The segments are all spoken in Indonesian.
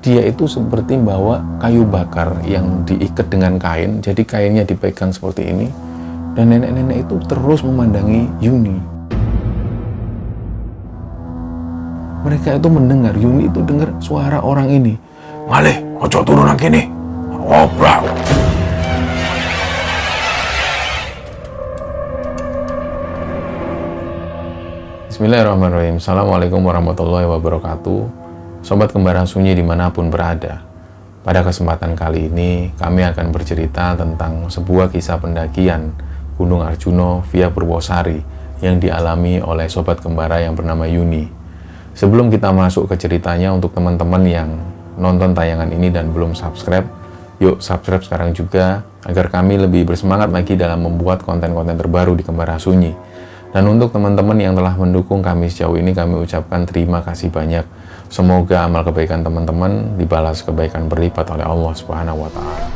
dia itu seperti bawa kayu bakar yang diikat dengan kain, jadi kainnya dipegang seperti ini, dan nenek-nenek itu terus memandangi Yuni. Mereka itu mendengar, Yuni itu dengar suara orang ini, "Malih, ojo turun nang kene. Obrak." Bismillahirrahmanirrahim. Assalamualaikum warahmatullahi wabarakatuh. Sobat Kembaran Sunyi dimanapun berada. Pada kesempatan kali ini, kami akan bercerita tentang sebuah kisah pendakian Gunung Arjuna via Purwosari yang dialami oleh Sobat Kembara yang bernama Yuni. Sebelum kita masuk ke ceritanya, untuk teman-teman yang nonton tayangan ini dan belum subscribe, yuk subscribe sekarang juga, agar kami lebih bersemangat lagi dalam membuat konten-konten terbaru di Kembara Sunyi. Dan untuk teman-teman yang telah mendukung kami sejauh ini, kami ucapkan terima kasih banyak. Semoga amal kebaikan teman-teman dibalas kebaikan berlipat oleh Allah Subhanahu wa Ta'ala.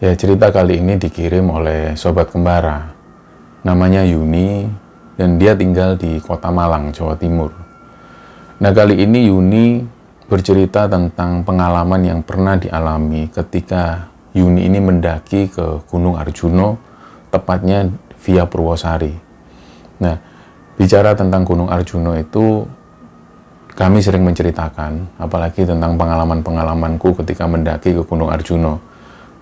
Ya, cerita kali ini dikirim oleh Sobat Kembara. Namanya Yuni, dan dia tinggal di Kota Malang, Jawa Timur. Nah, kali ini Yuni bercerita tentang pengalaman yang pernah dialami ketika Yuni ini mendaki ke Gunung Arjuna, tepatnya via Purwosari. Nah, bicara tentang Gunung Arjuna itu, kami sering menceritakan, apalagi tentang pengalaman-pengalamanku ketika mendaki ke Gunung Arjuna.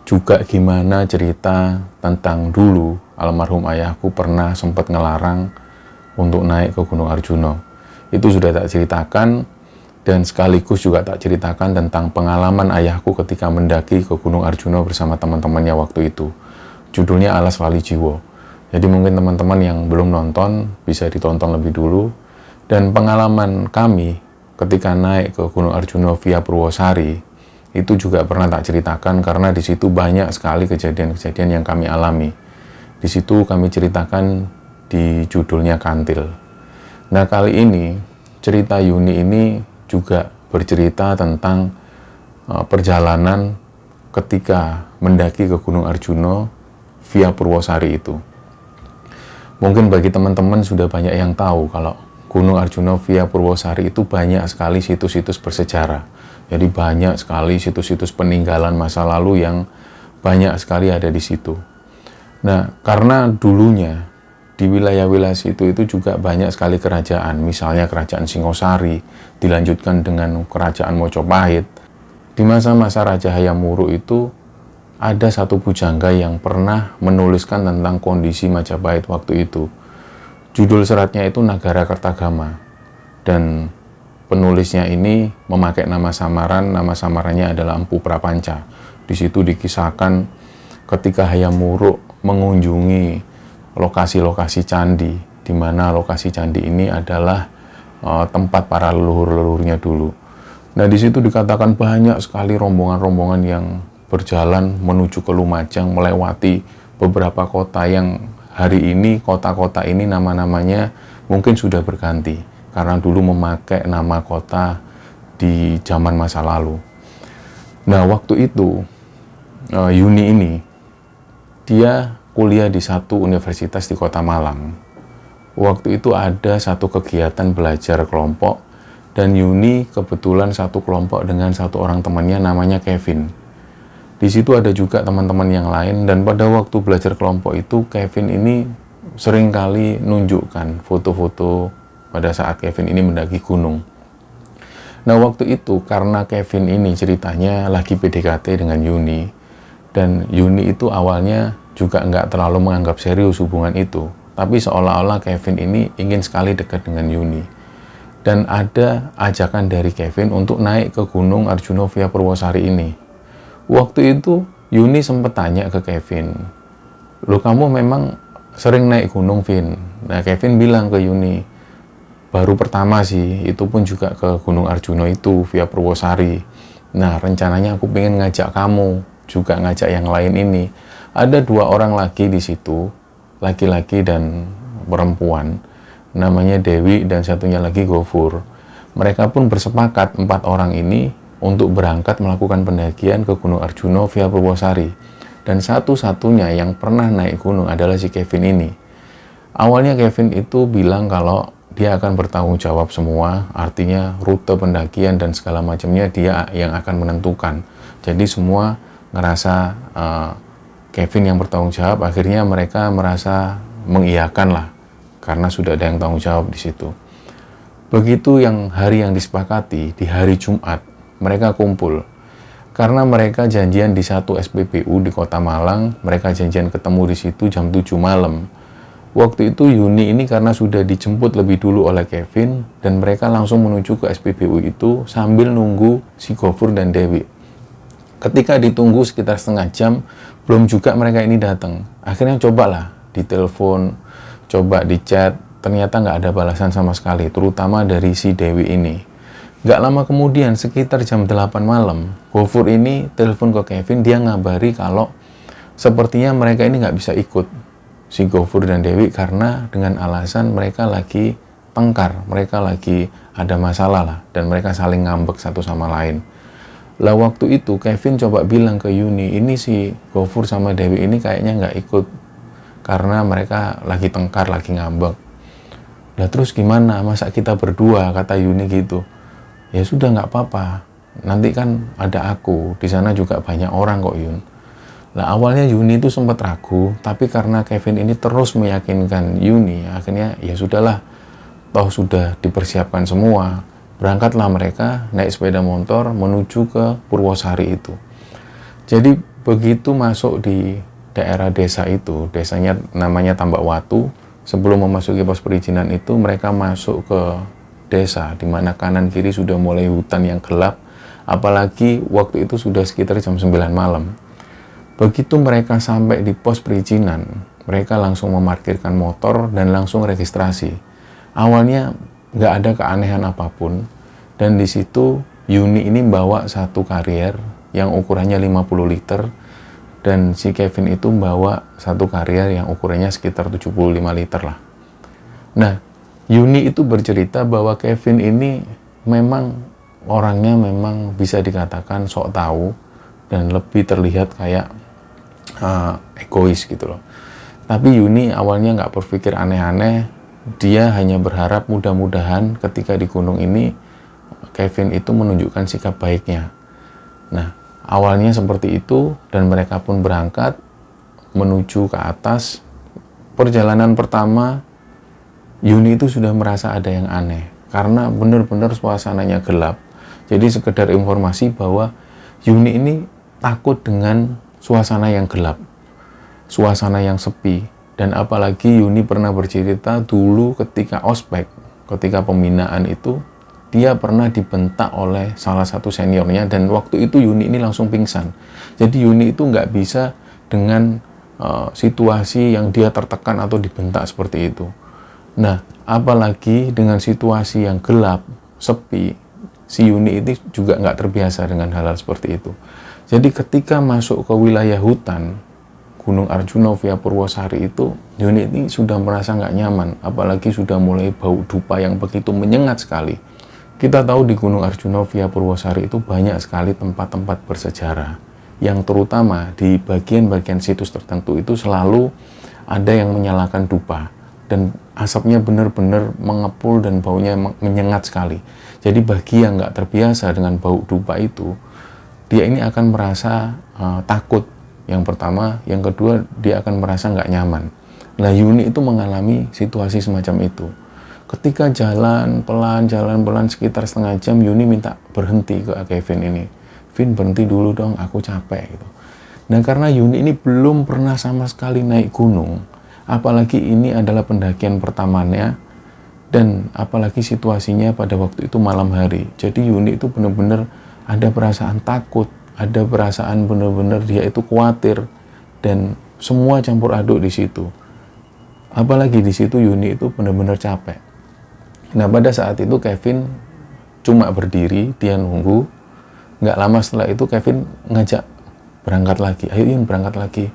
Juga gimana cerita tentang dulu almarhum ayahku pernah sempat ngelarang untuk naik ke Gunung Arjuna. Itu sudah tak ceritakan, dan sekaligus juga tak ceritakan tentang pengalaman ayahku ketika mendaki ke Gunung Arjuna bersama teman-temannya waktu itu. Judulnya Alas Wali Jiwo. Jadi mungkin teman-teman yang belum nonton bisa ditonton lebih dulu. Dan pengalaman kami ketika naik ke Gunung Arjuna via Purwosari itu juga pernah tak ceritakan, karena di situ banyak sekali kejadian-kejadian yang kami alami. Di situ kami ceritakan di judulnya Kantil. Nah, kali ini cerita Yuni ini juga bercerita tentang perjalanan ketika mendaki ke Gunung Arjuna via Purwosari itu. Mungkin bagi teman-teman sudah banyak yang tahu kalau Gunung Arjuna via Purwosari itu banyak sekali situs-situs bersejarah. Jadi banyak sekali situs-situs peninggalan masa lalu yang banyak sekali ada di situ. Nah, karena dulunya di wilayah-wilayah situ itu juga banyak sekali kerajaan. Misalnya kerajaan Singosari, dilanjutkan dengan kerajaan Mojopahit. Di masa-masa Raja Hayam Wuruk itu ada satu pujangga yang pernah menuliskan tentang kondisi Majapahit waktu itu. Judul seratnya itu Nagara Kertagama. Dan penulisnya ini memakai nama samarannya adalah Empu Prapanca. Di situ dikisahkan ketika Hayam Wuruk mengunjungi lokasi-lokasi candi, di mana lokasi candi ini adalah tempat para leluhur-leluhurnya dulu. Nah, di situ dikatakan banyak sekali rombongan-rombongan yang berjalan menuju ke Lumajang, melewati beberapa kota yang hari ini kota-kota ini nama-namanya mungkin sudah berganti, karena dulu memakai nama kota di zaman masa lalu. Nah, waktu itu Yuni ini dia kuliah di satu universitas di Kota Malang. Waktu itu ada satu kegiatan belajar kelompok, dan Yuni kebetulan satu kelompok dengan satu orang temannya namanya Kevin. Di situ ada juga teman-teman yang lain, dan pada waktu belajar kelompok itu Kevin ini seringkali nunjukkan foto-foto pada saat Kevin ini mendaki gunung. Nah, waktu itu karena Kevin ini ceritanya lagi PDKT dengan Yuni, dan Yuni itu awalnya juga nggak terlalu menganggap serius hubungan itu, tapi seolah-olah Kevin ini ingin sekali dekat dengan Yuni. Dan ada ajakan dari Kevin untuk naik ke Gunung Arjuna via Purwosari ini. Waktu itu Yuni sempat tanya ke Kevin, "Loh, kamu memang sering naik gunung, Vin?" Nah, Kevin bilang ke Yuni, "Baru pertama sih, itu pun juga ke Gunung Arjuna itu via Purwosari. Nah, rencananya aku pengen ngajak kamu, juga ngajak yang lain ini. Ada 2 orang lagi di situ, laki-laki dan perempuan. Namanya Dewi dan satunya lagi Gofur. Mereka pun bersepakat 4 orang ini untuk berangkat melakukan pendakian ke Gunung Arjuna via Purwosari. Dan satu-satunya yang pernah naik gunung adalah si Kevin ini. Awalnya Kevin itu bilang kalau dia akan bertanggung jawab semua, artinya rute pendakian dan segala macamnya dia yang akan menentukan. Jadi semua ngerasa Kevin yang bertanggung jawab. Akhirnya mereka merasa mengiyakan lah, karena sudah ada yang tanggung jawab di situ. Begitu hari yang disepakati, di hari Jumat, mereka kumpul. Karena mereka janjian di satu SPBU di Kota Malang, mereka janjian ketemu di situ jam 7 malam. Waktu itu Yuni ini karena sudah dijemput lebih dulu oleh Kevin, dan mereka langsung menuju ke SPBU itu sambil nunggu si Gofur dan Dewi. Ketika ditunggu sekitar setengah jam, belum juga mereka ini datang. Akhirnya cobalah ditelepon, coba di chat, ternyata nggak ada balasan sama sekali, terutama dari si Dewi ini. Nggak lama kemudian, sekitar jam 8 malam, Gofur ini telepon ke Kevin, dia ngabari kalau sepertinya mereka ini nggak bisa ikut, si Gofur dan Dewi, karena dengan alasan mereka lagi tengkar, mereka lagi ada masalah lah, dan mereka saling ngambek satu sama lain. Lah waktu itu Kevin coba bilang ke Yuni, ini si Gofur sama Dewi ini kayaknya nggak ikut, karena mereka lagi tengkar, lagi ngambek. Lah terus gimana, masa kita berdua, kata Yuni gitu. Ya sudah, nggak apa-apa, nanti kan ada aku, di sana juga banyak orang kok, Yun. Lah awalnya Yuni itu sempat ragu, tapi karena Kevin ini terus meyakinkan Yuni, akhirnya ya sudahlah, toh sudah dipersiapkan semua. Berangkatlah mereka naik sepeda motor menuju ke Purwosari itu. Jadi begitu masuk di daerah desa itu, desanya namanya Tambak Watu. Sebelum memasuki pos perizinan itu, mereka masuk ke desa, di mana kanan kiri sudah mulai hutan yang gelap, apalagi waktu itu sudah sekitar jam 9 malam. Begitu mereka sampai di pos perizinan, mereka langsung memarkirkan motor dan langsung registrasi. Awalnya nggak ada keanehan apapun, dan di situ Yuni ini bawa satu karier yang ukurannya 50 liter, dan si Kevin itu bawa satu karier yang ukurannya sekitar 75 liter lah. Nah, Yuni itu bercerita bahwa Kevin ini memang orangnya memang bisa dikatakan sok tahu dan lebih terlihat kayak egois gitu loh. Tapi Yuni awalnya nggak berpikir aneh-aneh, dia hanya berharap mudah-mudahan ketika di gunung ini Kevin itu menunjukkan sikap baiknya. Nah, awalnya seperti itu, dan mereka pun berangkat menuju ke atas. Perjalanan pertama, Yuni itu sudah merasa ada yang aneh, karena benar-benar suasananya gelap. Jadi sekedar informasi bahwa Yuni ini takut dengan suasana yang gelap, suasana yang sepi. Dan apalagi Yuni pernah bercerita dulu ketika ospek, ketika pembinaan itu, dia pernah dibentak oleh salah satu seniornya, dan waktu itu Yuni ini langsung pingsan. Jadi Yuni itu nggak bisa dengan situasi yang dia tertekan atau dibentak seperti itu. Nah, apalagi dengan situasi yang gelap, sepi, si Yuni ini juga nggak terbiasa dengan hal-hal seperti itu. Jadi ketika masuk ke wilayah hutan, Gunung Arjuna via Purwosari itu, Yuni ini sudah merasa nggak nyaman, apalagi sudah mulai bau dupa yang begitu menyengat sekali. Kita tahu di Gunung Arjuna via Purwosari itu banyak sekali tempat-tempat bersejarah, yang terutama di bagian-bagian situs tertentu itu selalu ada yang menyalakan dupa, dan asapnya benar-benar mengepul dan baunya menyengat sekali. Jadi bagi yang nggak terbiasa dengan bau dupa itu, dia ini akan merasa takut. Yang pertama, yang kedua, dia akan merasa nggak nyaman. Nah, Yuni itu mengalami situasi semacam itu. Ketika jalan pelan sekitar setengah jam, Yuni minta berhenti ke Kevin ini. Vin, berhenti dulu dong, aku capek gitu. Nah, karena Yuni ini belum pernah sama sekali naik gunung, Apalagi ini adalah pendakian pertamanya, dan apalagi situasinya pada waktu itu malam hari. Jadi Yuni itu benar-benar ada perasaan takut, ada perasaan benar-benar dia itu khawatir, dan semua campur aduk di situ. Apalagi di situ Yuni itu benar-benar capek. Nah, pada saat itu Kevin cuma berdiri, dia nunggu. Nggak lama setelah itu Kevin ngajak berangkat lagi. Ayo Yun, berangkat lagi.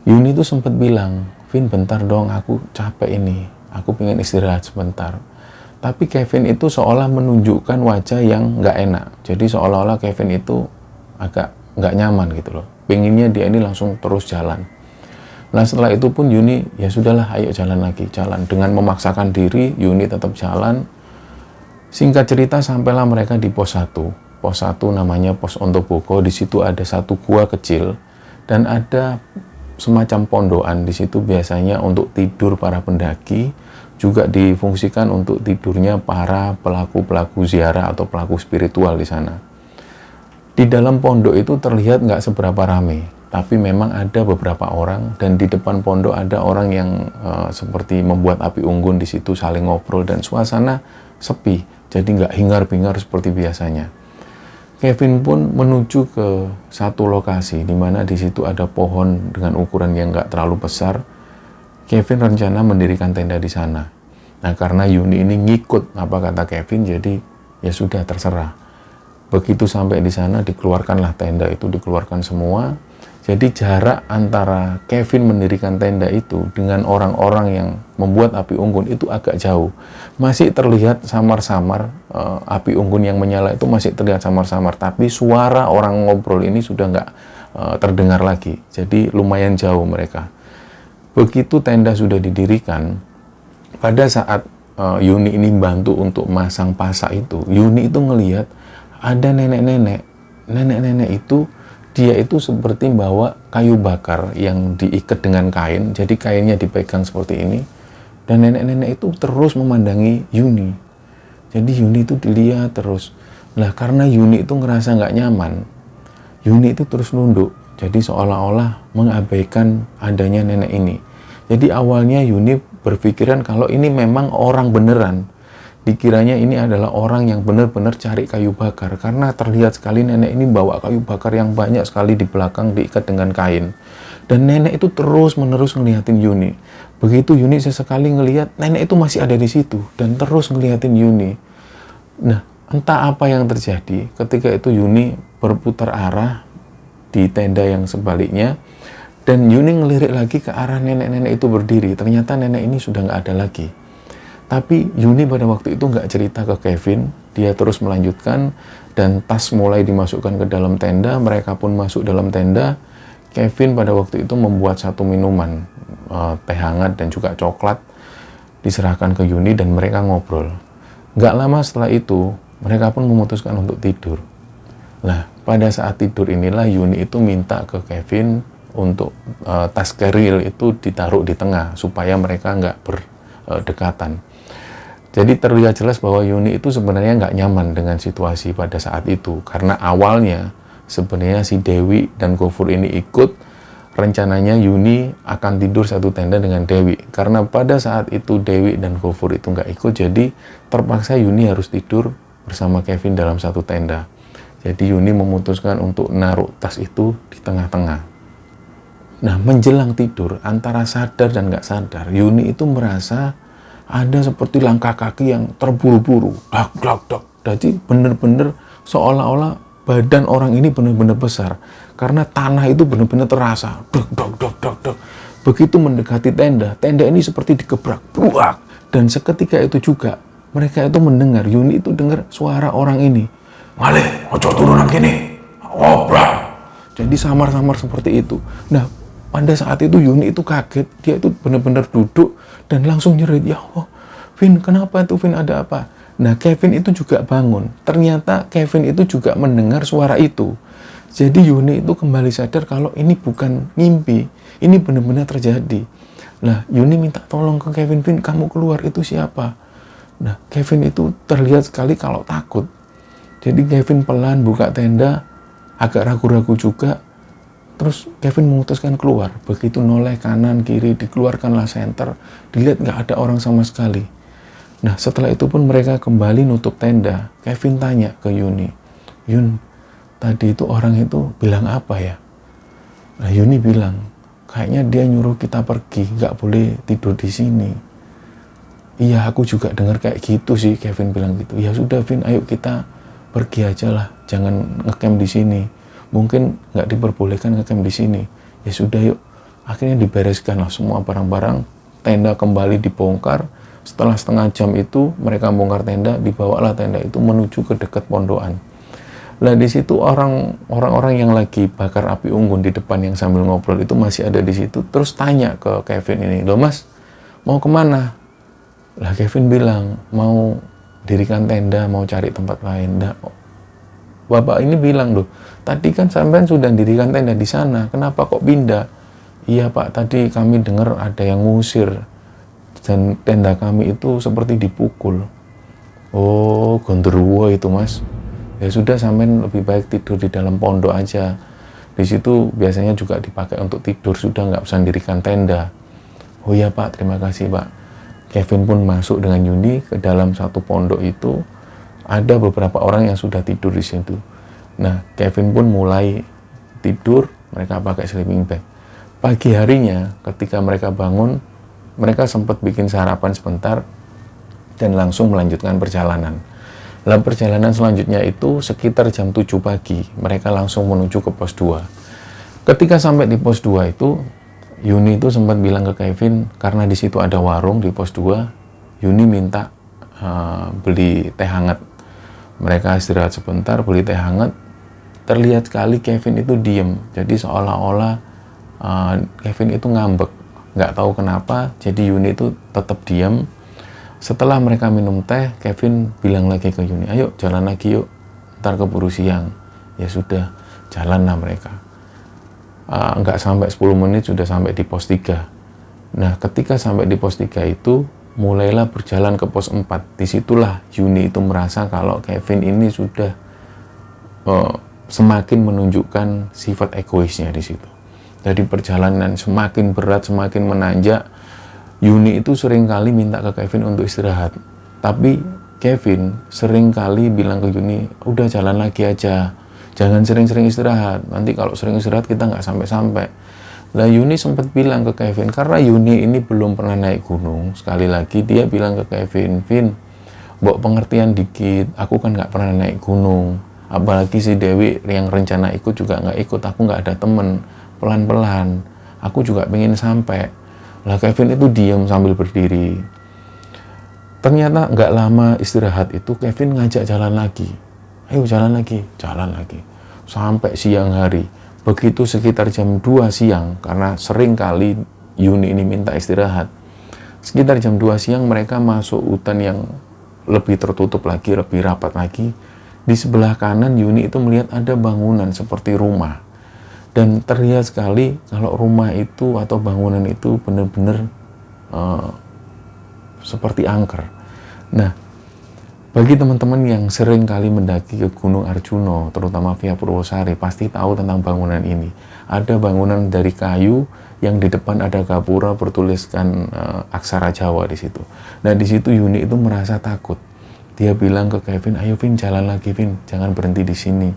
Yuni itu sempat bilang, Vin bentar dong, aku capek ini. Aku pengen istirahat sebentar. Tapi Kevin itu seolah menunjukkan wajah yang nggak enak. Jadi seolah-olah Kevin itu agak nggak nyaman gitu loh. Pengennya dia ini langsung terus jalan. Nah, setelah itu pun Yuni, ya sudahlah, ayo jalan lagi, jalan. Dengan memaksakan diri, Yuni tetap jalan. Singkat cerita, sampailah mereka di pos 1. Pos 1 namanya Pos Ontoboko. Di situ ada satu gua kecil dan ada semacam pondokan. Di situ biasanya untuk tidur para pendaki, juga difungsikan untuk tidurnya para pelaku-pelaku ziarah atau pelaku spiritual di sana. Di dalam pondok itu terlihat nggak seberapa ramai, tapi memang ada beberapa orang, dan di depan pondok ada orang yang seperti membuat api unggun di situ, saling ngobrol, dan suasana sepi, jadi nggak hingar-bingar seperti biasanya. Kevin pun menuju ke satu lokasi di mana di situ ada pohon dengan ukuran yang nggak terlalu besar. Kevin rencana mendirikan tenda di sana. Nah, karena Yuni ini ngikut apa kata Kevin, jadi ya sudah, terserah. Begitu sampai di sana, dikeluarkanlah tenda itu, dikeluarkan semua. Jadi jarak antara Kevin mendirikan tenda itu dengan orang-orang yang membuat api unggun itu agak jauh. Masih terlihat samar-samar, api unggun yang menyala itu masih terlihat samar-samar. Tapi suara orang ngobrol ini sudah nggak terdengar lagi. Jadi lumayan jauh mereka. Begitu tenda sudah didirikan, pada saat Yuni ini bantu untuk masang pasak itu, Yuni itu ngelihat ada nenek-nenek. Nenek-nenek itu, dia itu seperti bawa kayu bakar yang diikat dengan kain, jadi kainnya dipegang seperti ini, dan nenek-nenek itu terus memandangi Yuni. Jadi Yuni itu dilihat terus. Nah, karena Yuni itu ngerasa nggak nyaman, Yuni itu terus nunduk, jadi seolah-olah mengabaikan adanya nenek ini. Jadi awalnya Yuni berpikiran kalau ini memang orang beneran. Dikiranya ini adalah orang yang benar-benar cari kayu bakar, karena terlihat sekali nenek ini bawa kayu bakar yang banyak sekali di belakang diikat dengan kain. Dan nenek itu terus-menerus ngeliatin Yuni. Begitu Yuni sesekali ngelihat, nenek itu masih ada di situ dan terus ngeliatin Yuni. Nah, entah apa yang terjadi ketika itu Yuni berputar arah di tenda yang sebaliknya, dan Yuni ngelirik lagi ke arah nenek-nenek itu berdiri. Ternyata nenek ini sudah nggak ada lagi. Tapi Yuni pada waktu itu nggak cerita ke Kevin, dia terus melanjutkan, dan tas mulai dimasukkan ke dalam tenda, mereka pun masuk dalam tenda. Kevin pada waktu itu membuat satu minuman, teh hangat dan juga coklat, diserahkan ke Yuni dan mereka ngobrol. Nggak lama setelah itu, mereka pun memutuskan untuk tidur. Nah, pada saat tidur inilah Yuni itu minta ke Kevin untuk tas keril itu ditaruh di tengah, supaya mereka nggak berdekatan. Jadi terlihat jelas bahwa Yuni itu sebenarnya nggak nyaman dengan situasi pada saat itu, karena awalnya sebenarnya si Dewi dan Gofur ini ikut. Rencananya Yuni akan tidur satu tenda dengan Dewi, karena pada saat itu Dewi dan Gofur itu nggak ikut, jadi terpaksa Yuni harus tidur bersama Kevin dalam satu tenda. Jadi Yuni memutuskan untuk naruh tas itu di tengah-tengah. Nah, menjelang tidur, antara sadar dan nggak sadar, Yuni itu merasa ada seperti langkah kaki yang terburu-buru, dak dak dak. Jadi benar-benar seolah-olah badan orang ini benar-benar besar, karena tanah itu benar-benar terasa, dak dak dak dak dak. Begitu mendekati tenda, tenda ini seperti digebrak, buak. Dan seketika itu juga mereka itu mendengar, Yuni itu dengar suara orang ini, "Malih, ojo turun nang kene, obrak." Jadi samar-samar seperti itu. Nah, pada saat itu Yuni itu kaget, dia itu benar-benar duduk dan langsung nyerit, "Ya Allah, Vin, kenapa itu, Vin, ada apa?" Nah, Kevin itu juga bangun. Ternyata Kevin itu juga mendengar suara itu. Jadi Yuni itu kembali sadar kalau ini bukan mimpi, ini benar-benar terjadi. Nah, Yuni minta tolong ke Kevin, "Vin, kamu keluar, itu siapa?" Nah, Kevin itu terlihat sekali kalau takut. Jadi Kevin pelan buka tenda, agak ragu-ragu juga. Terus Kevin memutuskan keluar. Begitu noleh kanan kiri, dikeluarkanlah senter, dilihat nggak ada orang sama sekali. Nah setelah itu pun mereka kembali nutup tenda. Kevin tanya ke Yuni, Yun, tadi itu orang itu bilang apa ya? Nah Yuni bilang, kayaknya dia nyuruh kita pergi, nggak boleh tidur di sini. Iya, aku juga dengar kayak gitu sih, Kevin bilang gitu. Ya sudah Vin, ayo kita pergi aja lah, jangan ngecamp di sini. Mungkin nggak diperbolehkan ngecamp di sini. Ya sudah yuk. Akhirnya dibereskan lah semua barang-barang, tenda kembali dibongkar. Setelah setengah jam itu mereka bongkar tenda, dibawalah tenda itu menuju ke dekat pondokan. Nah di situ orang-orang yang lagi bakar api unggun di depan yang sambil ngobrol itu masih ada di situ. Terus tanya ke Kevin ini, loh mas, mau kemana? Lah Kevin bilang, mau dirikan tenda, mau cari tempat lain. Nah, bapak ini bilang, loh, tadi kan sampean sudah dirikan tenda di sana, kenapa kok pindah? Iya pak, tadi kami dengar ada yang ngusir dan tenda kami itu seperti dipukul. Oh, gondoruo itu mas. Ya sudah, sampean lebih baik tidur di dalam pondok aja. Di situ biasanya juga dipakai untuk tidur, sudah nggak usah dirikan tenda. Oh iya pak, terima kasih pak. Kevin pun masuk dengan Yuni ke dalam satu pondok itu. Ada beberapa orang yang sudah tidur di situ. Nah, Kevin pun mulai tidur, mereka pakai sleeping bag. Pagi harinya, ketika mereka bangun, mereka sempat bikin sarapan sebentar dan langsung melanjutkan perjalanan. Dalam perjalanan selanjutnya itu sekitar jam 7 pagi, mereka langsung menuju ke pos 2. Ketika sampai di pos 2 itu, Yuni itu sempat bilang ke Kevin, karena di situ ada warung di pos 2, Yuni minta beli teh hangat. Mereka istirahat sebentar, beli teh hangat. Terlihat sekali Kevin itu diem, jadi seolah-olah Kevin itu ngambek, nggak tahu kenapa, jadi Yuni itu tetap diem. Setelah mereka minum teh, Kevin bilang lagi ke Yuni, ayo jalan lagi yuk, ntar keburu siang. Ya sudah, jalanlah mereka. Nggak sampai 10 menit sudah sampai di pos 3. Nah, ketika sampai di pos 3 itu, mulailah berjalan ke pos 4. Disitulah Yuni itu merasa kalau Kevin ini sudah semakin menunjukkan sifat egoisnya di situ. Jadi perjalanan semakin berat, semakin menanjak. Yuni itu seringkali minta ke Kevin untuk istirahat. Tapi Kevin seringkali bilang ke Yuni, udah jalan lagi aja. Jangan sering-sering istirahat. Nanti kalau sering istirahat kita nggak sampai-sampai. Lah Yuni sempat bilang ke Kevin, karena Yuni ini belum pernah naik gunung. Sekali lagi dia bilang ke Kevin, Vin, mbok pengertian dikit. Aku kan nggak pernah naik gunung. Apalagi si Dewi yang rencana ikut juga nggak ikut. Aku nggak ada temen. Pelan-pelan. Aku juga pengen sampai. Lah Kevin itu diam sambil berdiri. Ternyata nggak lama istirahat itu Kevin ngajak jalan lagi. Ayo jalan lagi, jalan lagi. Sampai siang hari. Begitu sekitar jam 2 siang, karena sering kali Yuni ini minta istirahat. Sekitar jam 2 siang mereka masuk hutan yang lebih tertutup lagi, lebih rapat lagi. Di sebelah kanan Yuni itu melihat ada bangunan seperti rumah. Dan terlihat sekali kalau rumah itu atau bangunan itu benar-benar seperti angker. Nah, bagi teman-teman yang sering kali mendaki ke Gunung Arjuna, terutama via Purwosari, pasti tahu tentang bangunan ini. Ada bangunan dari kayu yang di depan ada gapura bertuliskan aksara Jawa di situ. Nah, di situ Yuni itu merasa takut. Dia bilang ke Kevin, ayo Vin, jalan lagi Vin, jangan berhenti di sini.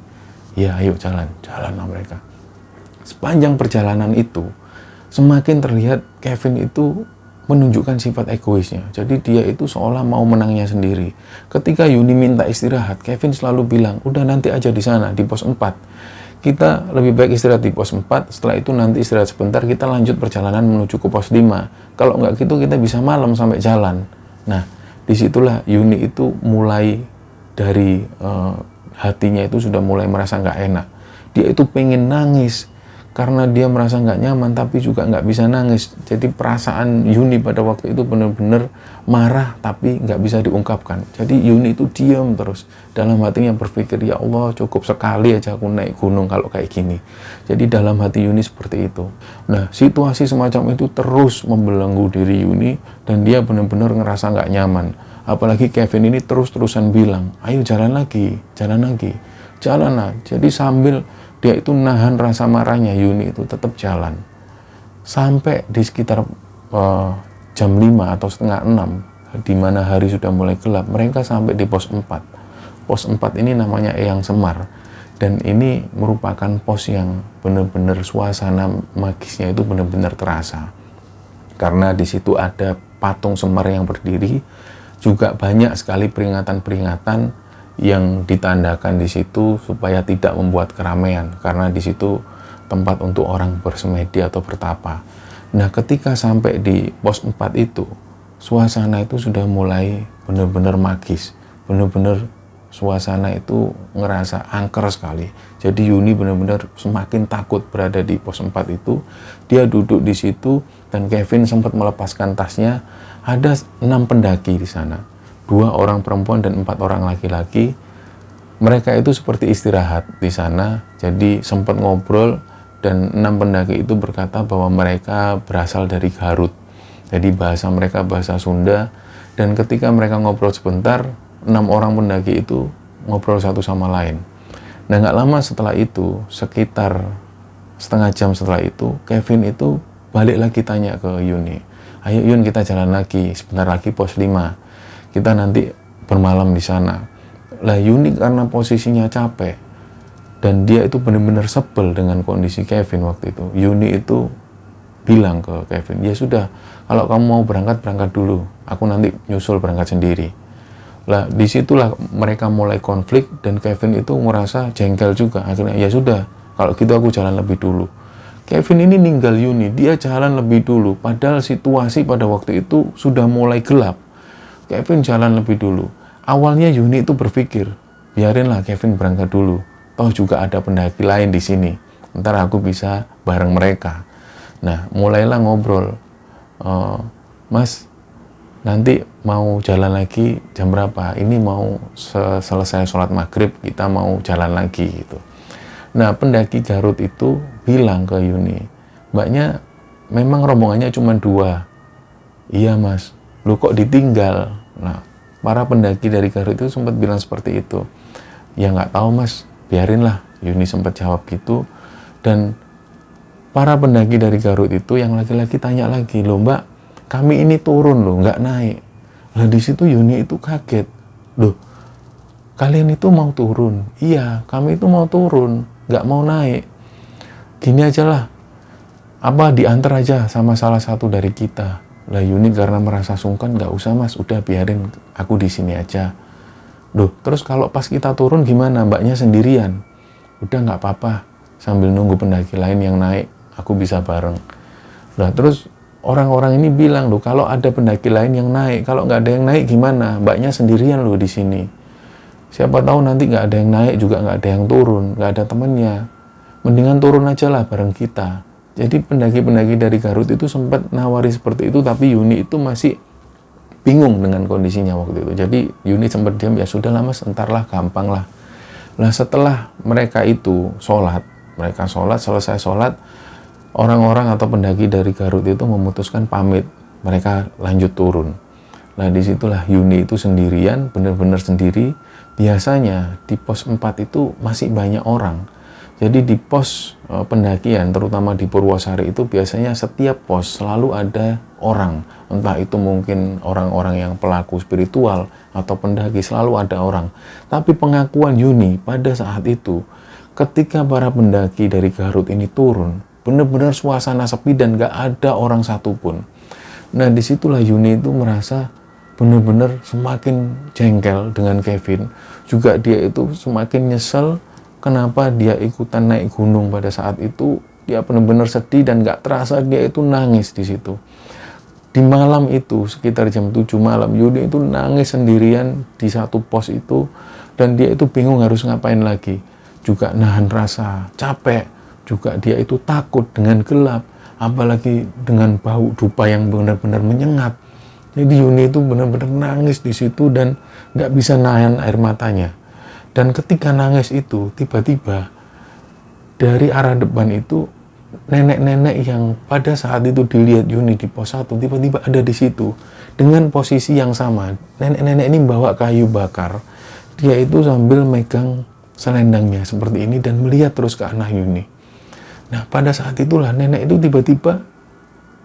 Ya, ayo jalanlah mereka. Sepanjang perjalanan itu, semakin terlihat Kevin itu menunjukkan sifat egoisnya. Jadi dia itu seolah mau menangnya sendiri. Ketika Yuni minta istirahat, Kevin selalu bilang, udah nanti aja di sana, di pos 4. Kita lebih baik istirahat di pos 4, setelah itu nanti istirahat sebentar, kita lanjut perjalanan menuju ke pos 5. Kalau nggak gitu kita bisa malam sampai jalan. Nah, disitulah Yuni itu mulai dari hatinya itu sudah mulai merasa nggak enak. Dia itu pengen nangis, karena dia merasa nggak nyaman, tapi juga nggak bisa nangis. Jadi perasaan Yuni pada waktu itu benar-benar marah, tapi nggak bisa diungkapkan. Jadi Yuni itu diam terus. Dalam hatinya berpikir, ya Allah, cukup sekali aja aku naik gunung kalau kayak gini. Jadi dalam hati Yuni seperti itu. Nah, situasi semacam itu terus membelenggu diri Yuni, dan dia benar-benar ngerasa nggak nyaman. Apalagi Kevin ini terus-terusan bilang, ayo jalan lagi, jalan lagi. jalan lah. Jadi sambil dia itu nahan rasa marahnya, Yuni itu tetap jalan. Sampai di sekitar jam 5 atau setengah 6, di mana hari sudah mulai gelap, mereka sampai di pos 4. Pos 4 ini namanya Eyang Semar. Dan ini merupakan pos yang benar-benar suasana magisnya itu benar-benar terasa. Karena di situ ada patung Semar yang berdiri, juga banyak sekali peringatan-peringatan yang ditandakan di situ supaya tidak membuat keramaian, karena di situ tempat untuk orang bersemedi atau bertapa. Nah, ketika sampai di pos 4 itu, suasana itu sudah mulai benar-benar magis, benar-benar suasana itu ngerasa angker sekali. Jadi Yuni benar-benar semakin takut berada di pos 4 itu. Dia duduk di situ dan Kevin sempat melepaskan tasnya. Ada 6 pendaki di sana, 2 orang perempuan dan 4 orang laki-laki. Mereka itu seperti istirahat di sana, jadi sempat ngobrol, dan 6 pendaki itu berkata bahwa mereka berasal dari Garut. Jadi bahasa mereka bahasa Sunda, dan ketika mereka ngobrol sebentar, 6 orang pendaki itu ngobrol satu sama lain. Nah, nggak lama setelah itu, sekitar setengah jam setelah itu, Kevin itu balik lagi tanya ke Yuni, ayo Yun, kita jalan lagi, sebentar lagi pos 5, kita nanti bermalam di sana. Lah, Yuni karena posisinya capek, dan dia itu benar-benar sebel dengan kondisi Kevin waktu itu. Yuni itu bilang ke Kevin, ya sudah, kalau kamu mau berangkat, berangkat dulu, aku nanti nyusul berangkat sendiri. Lah, disitulah mereka mulai konflik, dan Kevin itu merasa jengkel juga. Akhirnya, ya sudah, kalau gitu aku jalan lebih dulu. Kevin ini ninggal Yuni, dia jalan lebih dulu, padahal situasi pada waktu itu sudah mulai gelap. Kevin jalan lebih dulu. Awalnya Yuni itu berpikir, biarinlah Kevin berangkat dulu, toh juga ada pendaki lain di sini, ntar aku bisa bareng mereka. Nah, mulailah ngobrol, Mas, nanti mau jalan lagi jam berapa? Ini mau selesai sholat maghrib, kita mau jalan lagi gitu. Nah, pendaki Garut itu bilang ke Yuni, mbaknya memang rombongannya cuma 2. Iya Mas, lu kok ditinggal? Nah, para pendaki dari Garut itu sempat bilang seperti itu. Ya nggak tahu Mas, biarinlah, Yuni sempat jawab gitu. Dan para pendaki dari Garut itu yang laki-laki tanya lagi, loh Mbak, kami ini turun loh, nggak naik. Lah, di situ Yuni itu kaget. Loh, kalian itu mau turun? Iya, kami itu mau turun, nggak mau naik. Gini aja lah, apa diantar aja sama salah satu dari kita. Lah, Yuni karena merasa sungkan, nggak usah Mas, udah biarin aku di sini aja. Loh, terus kalau pas kita turun gimana? Mbaknya sendirian? Udah nggak apa-apa, sambil nunggu pendaki lain yang naik, aku bisa bareng. Nah, terus orang-orang ini bilang, loh, kalau ada pendaki lain yang naik, kalau nggak ada yang naik gimana? Mbaknya sendirian loh di sini. Siapa tahu nanti nggak ada yang naik juga, nggak ada yang turun, nggak ada temennya. Mendingan turun aja lah bareng kita. Jadi pendaki-pendaki dari Garut itu sempat nawari seperti itu, tapi Yuni itu masih bingung dengan kondisinya waktu itu. Jadi Yuni sempat diam, ya sudahlah Mas, entarlah, gampang lah. Nah, setelah mereka itu sholat, selesai sholat, orang-orang atau pendaki dari Garut itu memutuskan pamit, mereka lanjut turun. Nah, disitulah Yuni itu sendirian, benar-benar sendiri. Biasanya di pos 4 itu masih banyak orang. Jadi di pos pendakian, terutama di Purwosari itu biasanya setiap pos selalu ada orang. Entah itu mungkin orang-orang yang pelaku spiritual atau pendaki, selalu ada orang. Tapi pengakuan Yuni pada saat itu, ketika para pendaki dari Garut ini turun, benar-benar suasana sepi dan gak ada orang satupun. Nah, disitulah Yuni itu merasa benar-benar semakin jengkel dengan Kevin. Juga dia itu semakin nyesel kenapa dia ikutan naik gunung pada saat itu. Dia benar-benar sedih dan gak terasa dia itu nangis di situ. Di malam itu, sekitar jam 7 malam, Yuni itu nangis sendirian di satu pos itu. Dan dia itu bingung harus ngapain lagi. Juga nahan rasa capek. Juga dia itu takut dengan gelap. Apalagi dengan bau dupa yang benar-benar menyengat. Jadi Yuni itu benar-benar nangis di situ dan nggak bisa nahan air matanya. Dan ketika nangis itu, tiba-tiba dari arah depan itu, nenek-nenek yang pada saat itu dilihat Yuni di pos 1, tiba-tiba ada di situ. Dengan posisi yang sama, nenek-nenek ini bawa kayu bakar. Dia itu sambil megang selendangnya seperti ini dan melihat terus ke arah Yuni. Nah, pada saat itulah nenek itu tiba-tiba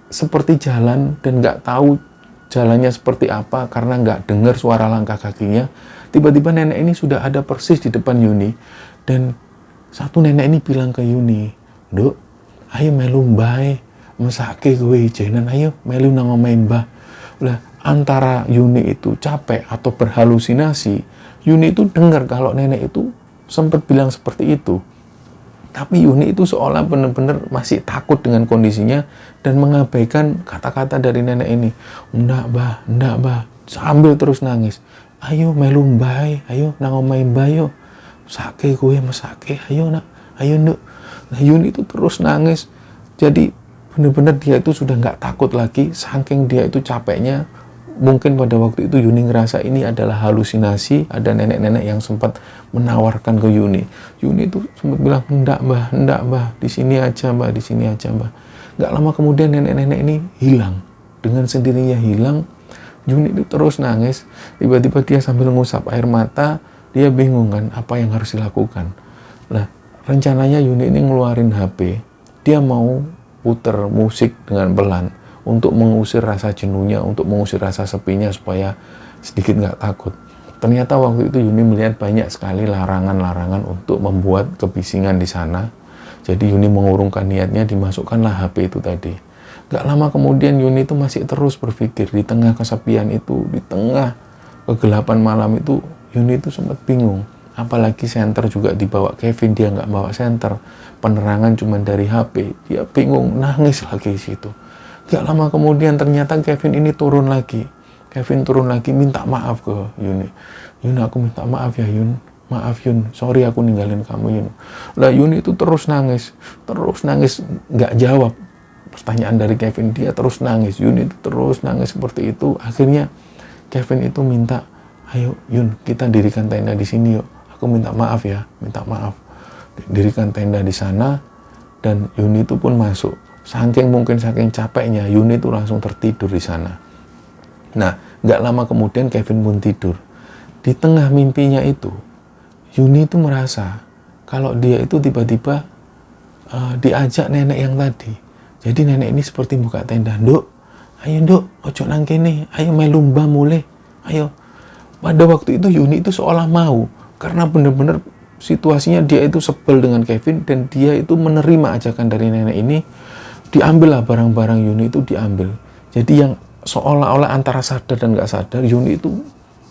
seperti jalan dan nggak tahu jalannya seperti apa karena nggak dengar suara langkah kakinya. Tiba-tiba nenek ini sudah ada persis di depan Yuni dan satu nenek ini bilang ke Yuni, "Nduk, ayo melu mbae, mesake kowe ijenan, ayo melu nang omahe Mbah." Lah, antara Yuni itu capek atau berhalusinasi, Yuni itu dengar kalau nenek itu sempat bilang seperti itu. Tapi Yuni itu seolah benar-benar masih takut dengan kondisinya dan mengabaikan kata-kata dari nenek ini. Ndak bah, sambil terus nangis. Ayo melu mbae, ayo nang omahe Mbah yo. Sake kowe mesake, ayo nak, ayo nduk. Nah, Yuni itu terus nangis. Jadi benar-benar dia itu sudah nggak takut lagi, saking dia itu capeknya. Mungkin pada waktu itu Yuni ngerasa ini adalah halusinasi, ada nenek-nenek yang sempat menawarkan ke Yuni. Yuni itu sempat bilang, enggak mbah, di sini aja mbah. Nggak lama kemudian nenek-nenek ini hilang. Dengan sendirinya hilang, Yuni itu terus nangis. Tiba-tiba dia sambil ngusap air mata, dia bingung kan apa yang harus dilakukan. Nah, rencananya Yuni ini ngeluarin HP, dia mau puter musik dengan pelan untuk mengusir rasa jenuhnya, untuk mengusir rasa sepinya supaya sedikit nggak takut. Ternyata waktu itu Yuni melihat banyak sekali larangan-larangan untuk membuat kebisingan di sana. Jadi Yuni mengurungkan niatnya, dimasukkanlah HP itu tadi. Nggak lama kemudian Yuni itu masih terus berpikir di tengah kesepian itu, di tengah kegelapan malam itu, Yuni itu sempat bingung. Apalagi senter juga dibawa Kevin, dia nggak bawa senter. Penerangan cuma dari HP, dia bingung, nangis lagi di situ. Gak lama kemudian ternyata Kevin ini turun lagi. Kevin turun lagi minta maaf ke Yuni. Yun, aku minta maaf ya Yun. Maaf Yun, sorry aku ninggalin kamu Yun. Lah Yuni itu terus nangis, gak jawab pertanyaan dari Kevin. Dia terus nangis, Yuni itu terus nangis seperti itu. Akhirnya Kevin itu minta, ayo Yun, kita dirikan tenda di sini yuk. Aku minta maaf ya, minta maaf. Dirikan tenda di sana dan Yuni itu pun masuk. Saking capeknya, Yuni itu langsung tertidur di sana. Nah, nggak lama kemudian Kevin pun tidur. Di tengah mimpinya itu, Yuni itu merasa kalau dia itu tiba-tiba diajak nenek yang tadi. Jadi nenek ini seperti buka tenda, "Nduk, ayo Nduk, ojo nang kene, ayo melu mbah mulai, ayo." Pada waktu itu Yuni itu seolah mau, karena benar-benar situasinya dia itu sebel dengan Kevin dan dia itu menerima ajakan dari nenek ini. Diambil lah barang-barang Yuni itu diambil. Jadi yang seolah-olah antara sadar dan nggak sadar, Yuni itu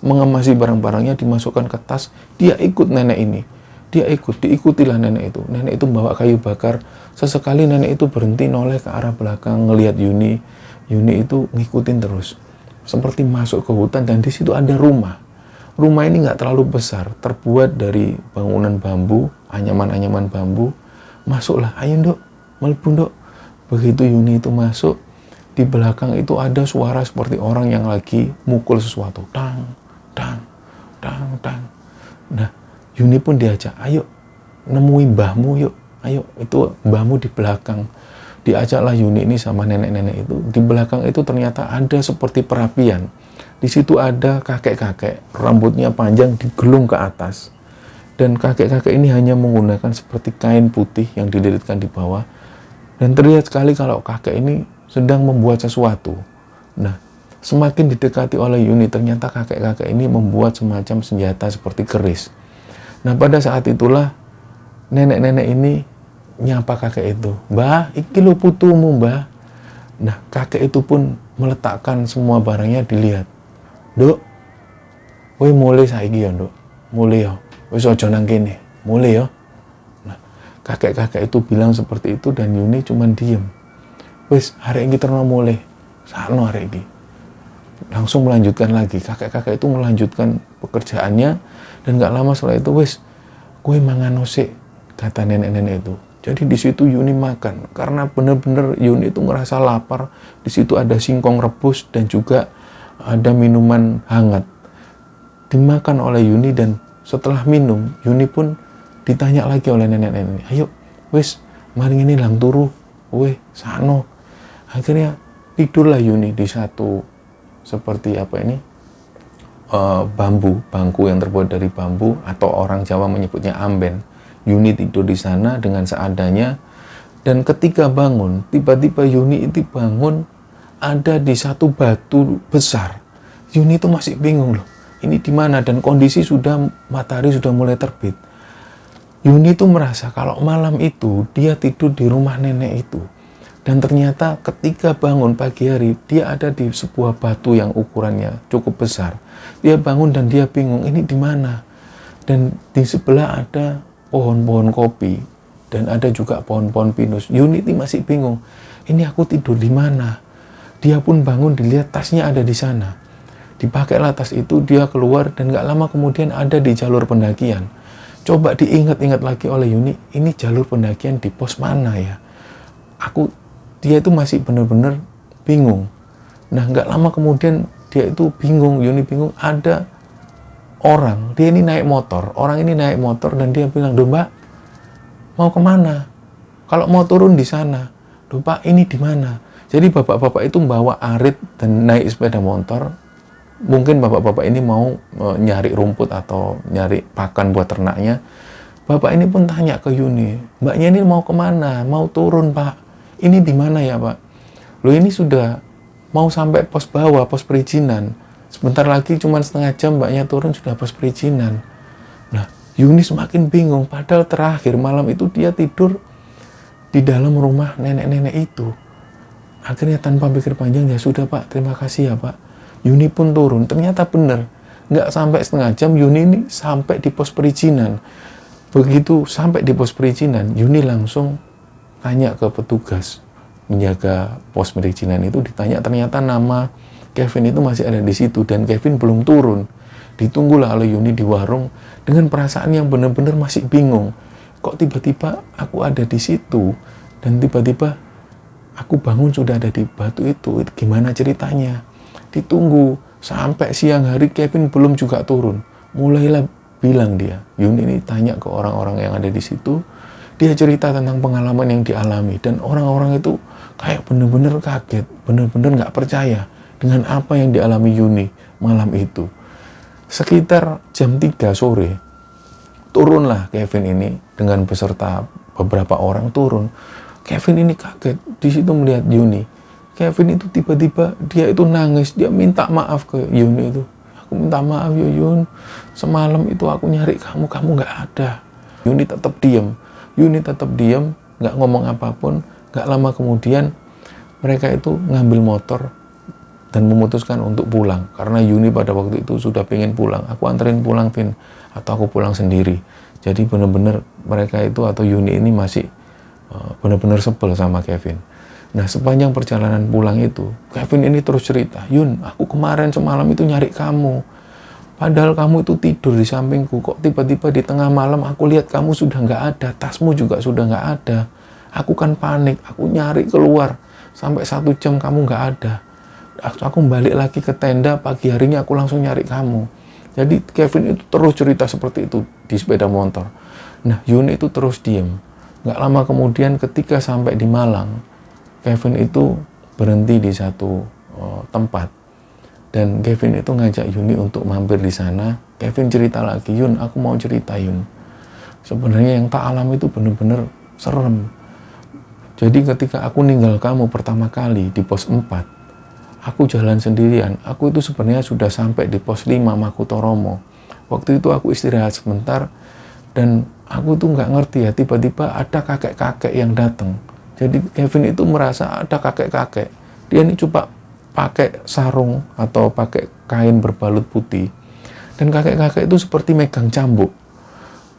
mengemasi barang-barangnya, dimasukkan ke tas. Dia ikut nenek ini. Diikutilah nenek itu. Nenek itu bawa kayu bakar. Sesekali nenek itu berhenti noleh ke arah belakang, ngelihat Yuni. Yuni itu ngikutin terus. Seperti masuk ke hutan dan di situ ada rumah. Rumah ini nggak terlalu besar, terbuat dari bangunan bambu, anyaman-anyaman bambu. Masuklah, ayo Nduk, mlebu Nduk. Begitu Yuni itu masuk, di belakang itu ada suara seperti orang yang lagi mukul sesuatu. Tang, tang, tang, tang. Nah, Yuni pun diajak, ayo nemui mbahmu yuk. Ayo, itu mbahmu di belakang. Diajaklah Yuni ini sama nenek-nenek itu. Di belakang itu ternyata ada seperti perapian. Di situ ada kakek-kakek, rambutnya panjang digelung ke atas. Dan kakek-kakek ini hanya menggunakan seperti kain putih yang dililitkan di bawah. Dan terlihat sekali kalau kakek ini sedang membuat sesuatu. Nah, semakin didekati oleh Yuni, ternyata kakek-kakek ini membuat semacam senjata seperti keris. Nah, pada saat itulah nenek-nenek ini nyapa kakek itu. "Mbah, iki lho putumu, Mbah." Nah, kakek itu pun meletakkan semua barangnya, dilihat. "Nduk, kowe mulai saiki ya, Nduk. Mulai ya. Wis aja nang kene. Mulai ya." Kakek-kakek itu bilang seperti itu dan Yuni cuman diem. "Wis, hari ini terno mulai. Sakno hari ini." Langsung melanjutkan lagi. Kakek-kakek itu melanjutkan pekerjaannya dan gak lama setelah itu, "Wis, kue mangan sik," kata nenek-nenek itu. Jadi di situ Yuni makan karena benar-benar Yuni itu ngerasa lapar. Di situ ada singkong rebus dan juga ada minuman hangat. Dimakan oleh Yuni dan setelah minum, Yuni pun ditanya lagi oleh nenek-nenek, "Ayo, wis, mari ini lang turu, weh, sano." Akhirnya tidurlah Yuni di satu seperti bangku yang terbuat dari bambu, atau orang Jawa menyebutnya amben. Yuni tidur di sana dengan seadanya, dan ketika bangun, tiba-tiba Yuni itu bangun ada di satu batu besar. Yuni itu masih bingung loh, ini di mana, dan kondisi matahari sudah mulai terbit. Yuni itu merasa kalau malam itu dia tidur di rumah nenek itu, dan ternyata ketika bangun pagi hari dia ada di sebuah batu yang ukurannya cukup besar. Dia bangun dan dia bingung, ini di mana, dan di sebelah ada pohon-pohon kopi dan ada juga pohon-pohon pinus. Yuni masih bingung, ini aku tidur di mana. Dia pun bangun, dilihat tasnya ada di sana. Dipakailah tas itu, dia keluar, dan gak lama kemudian ada di jalur pendakian. Coba diingat-ingat lagi oleh Yuni, ini jalur pendakian di pos mana ya? Dia itu masih benar-benar bingung. Nah, gak lama kemudian dia itu bingung, Yuni bingung, ada orang, dia ini naik motor. Orang ini naik motor dan dia bilang, "Duh Mbak, mau kemana? Kalau mau turun di sana." "Duh Pak, ini di mana?" Jadi bapak-bapak itu membawa arit dan naik sepeda motor. Mungkin bapak-bapak ini mau nyari rumput atau nyari pakan buat ternaknya. Bapak ini pun tanya ke Yuni, "Mbaknya ini mau kemana? Mau turun Pak. Ini di mana ya Pak?" "Loh, ini sudah mau sampai pos bawah, pos perizinan. Sebentar lagi cuma setengah jam mbaknya turun, sudah pos perizinan." Nah, Yuni semakin bingung, padahal terakhir malam itu dia tidur di dalam rumah nenek-nenek itu. Akhirnya tanpa pikir panjang, "Ya sudah Pak, terima kasih ya Pak." Yuni pun turun, ternyata benar. Nggak sampai setengah jam, Yuni ini sampai di pos perizinan. Begitu sampai di pos perizinan, Yuni langsung tanya ke petugas menjaga pos perizinan itu, ditanya, ternyata nama Kevin itu masih ada di situ, dan Kevin belum turun. Ditunggulah oleh Yuni di warung dengan perasaan yang benar-benar masih bingung. Kok tiba-tiba aku ada di situ, dan tiba-tiba aku bangun sudah ada di batu itu gimana ceritanya? Ditunggu sampai siang hari, Kevin belum juga turun. Mulailah bilang dia, Yuni ini tanya ke orang-orang yang ada di situ. Dia cerita tentang pengalaman yang dialami, dan orang-orang itu kayak benar-benar kaget, benar-benar nggak percaya dengan apa yang dialami Yuni malam itu. Sekitar jam 3 sore, turunlah Kevin ini dengan beserta beberapa orang turun. Kevin ini kaget, di situ melihat Yuni. Kevin itu tiba-tiba dia itu nangis, dia minta maaf ke Yuni itu. "Aku minta maaf ya Yun, semalam itu aku nyari kamu nggak ada." Yuni tetap diam, nggak ngomong apapun. Nggak lama kemudian mereka itu ngambil motor dan memutuskan untuk pulang, karena Yuni pada waktu itu sudah pengen pulang. "Aku anterin pulang Vin, atau aku pulang sendiri." Jadi benar-benar mereka itu atau Yuni ini masih benar-benar sebel sama Kevin. Nah, sepanjang perjalanan pulang itu, Kevin ini terus cerita, "Yun, aku kemarin semalam itu nyari kamu. Padahal kamu itu tidur di sampingku. Kok tiba-tiba di tengah malam aku lihat kamu sudah nggak ada, tasmu juga sudah nggak ada. Aku kan panik, aku nyari keluar. Sampai 1 jam kamu nggak ada. Aku balik lagi ke tenda, pagi harinya aku langsung nyari kamu." Jadi Kevin itu terus cerita seperti itu di sepeda motor. Nah, Yun itu terus diem. Nggak lama kemudian ketika sampai di Malang, Kevin itu berhenti di satu tempat. Dan Kevin itu ngajak Yuni untuk mampir di sana. Kevin cerita lagi, "Yun, aku mau cerita Yun. Sebenarnya yang tak alami itu benar-benar serem. Jadi ketika aku ninggal kamu pertama kali di pos 4, aku jalan sendirian. Aku itu sebenarnya sudah sampai di pos 5 Makutoromo. Waktu itu aku istirahat sebentar, dan aku tuh nggak ngerti ya, tiba-tiba ada kakek-kakek yang datang. Jadi Kevin itu merasa ada kakek-kakek. Dia ini coba pakai sarung atau pakai kain berbalut putih. Dan kakek-kakek itu seperti megang cambuk.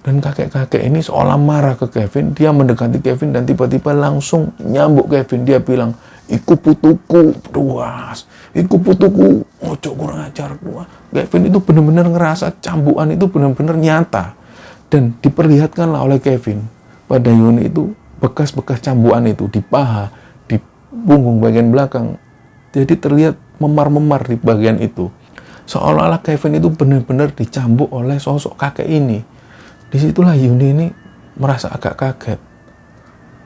Dan kakek-kakek ini seolah marah ke Kevin. Dia mendekati Kevin dan tiba-tiba langsung nyambuk Kevin. Dia bilang, "Iku putuku, duas. Iku putuku, ojo kurang ajar, duas." Kevin itu benar-benar ngerasa cambukan itu benar-benar nyata. Dan diperlihatkanlah oleh Kevin pada Yuni itu bekas-bekas cambukan itu di paha, di punggung bagian belakang. Jadi terlihat memar-memar di bagian itu. Seolah-olah Kevin itu benar-benar dicambuk oleh sosok kakek ini. Disitulah Yuni ini merasa agak kaget.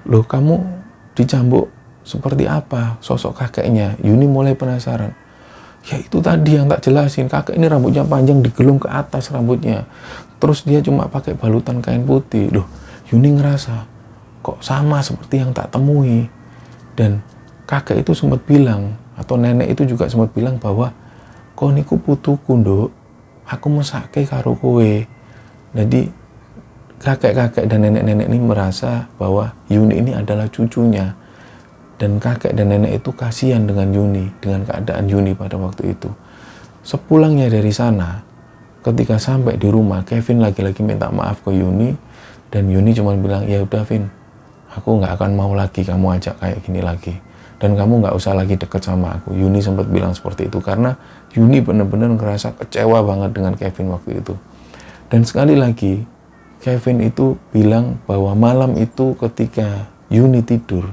"Loh, kamu dicambuk seperti apa sosok kakeknya?" Yuni mulai penasaran. Ya itu tadi yang tak jelasin, kakek ini rambutnya panjang digelung ke atas rambutnya. Terus dia cuma pakai balutan kain putih. Loh, Yuni ngerasa kok sama seperti yang tak temui. Dan kakek itu sempat bilang, atau nenek itu juga sempat bilang bahwa kok niku putuku nduk, aku mesake karo kowe. Jadi kakek-kakek dan nenek-nenek ini merasa bahwa Yuni ini adalah cucunya. Dan kakek dan nenek itu kasihan dengan Yuni, dengan keadaan Yuni pada waktu itu. Sepulangnya dari sana, ketika sampai di rumah, Kevin lagi-lagi minta maaf ke Yuni, dan Yuni cuma bilang, ya udah Vin, aku nggak akan mau lagi kamu ajak kayak gini lagi, dan kamu nggak usah lagi deket sama aku. Yuni sempat bilang seperti itu, karena Yuni benar-benar ngerasa kecewa banget dengan Kevin waktu itu. Dan sekali lagi, Kevin itu bilang bahwa malam itu ketika Yuni tidur,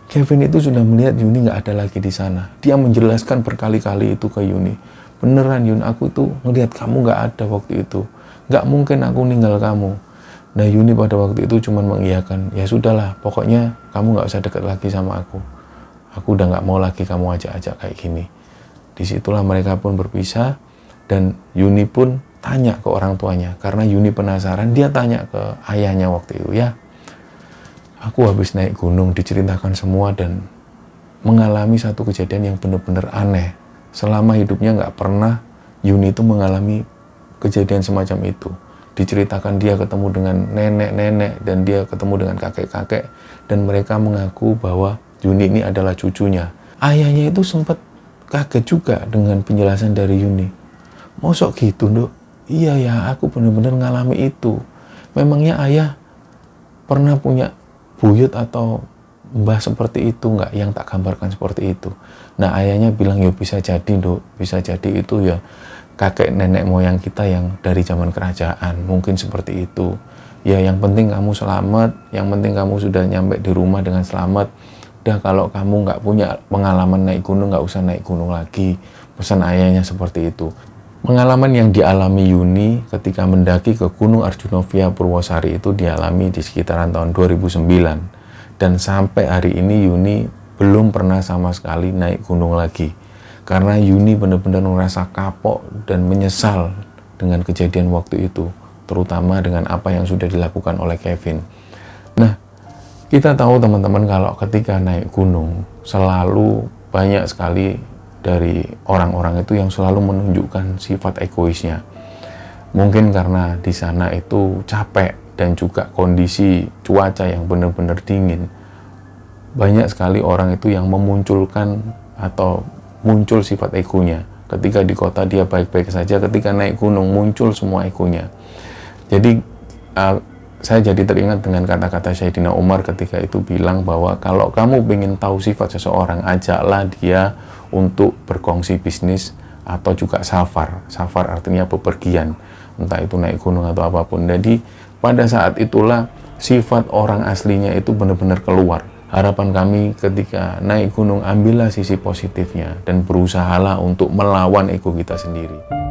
Kevin itu sudah melihat Yuni nggak ada lagi di sana. Dia menjelaskan berkali-kali itu ke Yuni. Beneran Yun, aku tuh ngelihat kamu nggak ada waktu itu. Nggak mungkin aku ninggal kamu. Nah Yuni pada waktu itu cuma mengiyakan. Ya sudahlah, pokoknya kamu nggak usah dekat lagi sama aku. Aku udah nggak mau lagi kamu ajak-ajak kayak gini. Disitulah mereka pun berpisah. Dan Yuni pun tanya ke orang tuanya. Karena Yuni penasaran, dia tanya ke ayahnya waktu itu. Ya, aku habis naik gunung, diceritakan semua dan mengalami satu kejadian yang benar-benar aneh. Selama hidupnya nggak pernah Yuni itu mengalami kejadian semacam itu. Diceritakan dia ketemu dengan nenek-nenek dan dia ketemu dengan kakek-kakek dan mereka mengaku bahwa Yuni ini adalah cucunya. Ayahnya itu sempat kaget juga dengan penjelasan dari Yuni. Mosok gitu, Nduk? Iya ya, aku benar-benar ngalami itu. Memangnya ayah pernah punya buyut atau mbah seperti itu nggak yang tak gambarkan seperti itu? Nah ayahnya bilang, ya bisa jadi Nduk, bisa jadi itu ya kakek nenek moyang kita yang dari zaman kerajaan, mungkin seperti itu. Ya yang penting kamu selamat, yang penting kamu sudah nyampe di rumah dengan selamat. Udah kalau kamu nggak punya pengalaman naik gunung, nggak usah naik gunung lagi. Pesan ayahnya seperti itu. Pengalaman yang dialami Yuni ketika mendaki ke Gunung Arjuna Purwosari itu dialami di sekitaran tahun 2009. Dan sampai hari ini Yuni belum pernah sama sekali naik gunung lagi. Karena Yuni benar-benar merasa kapok dan menyesal dengan kejadian waktu itu. Terutama dengan apa yang sudah dilakukan oleh Kevin. Nah, kita tahu teman-teman kalau ketika naik gunung selalu banyak sekali dari orang-orang itu yang selalu menunjukkan sifat egoisnya. Mungkin karena di sana itu capek dan juga kondisi cuaca yang benar-benar dingin. Banyak sekali orang itu yang memunculkan atau muncul sifat egonya. Ketika di kota dia baik-baik saja, ketika naik gunung muncul semua egonya. Jadi saya jadi teringat dengan kata-kata Sayyidina Umar ketika itu bilang bahwa kalau kamu ingin tahu sifat seseorang, ajaklah dia untuk berkongsi bisnis atau juga safar. Safar artinya bepergian, entah itu naik gunung atau apapun. Jadi pada saat itulah sifat orang aslinya itu benar-benar keluar. Harapan kami ketika naik gunung, ambillah sisi positifnya dan berusahalah untuk melawan ego kita sendiri.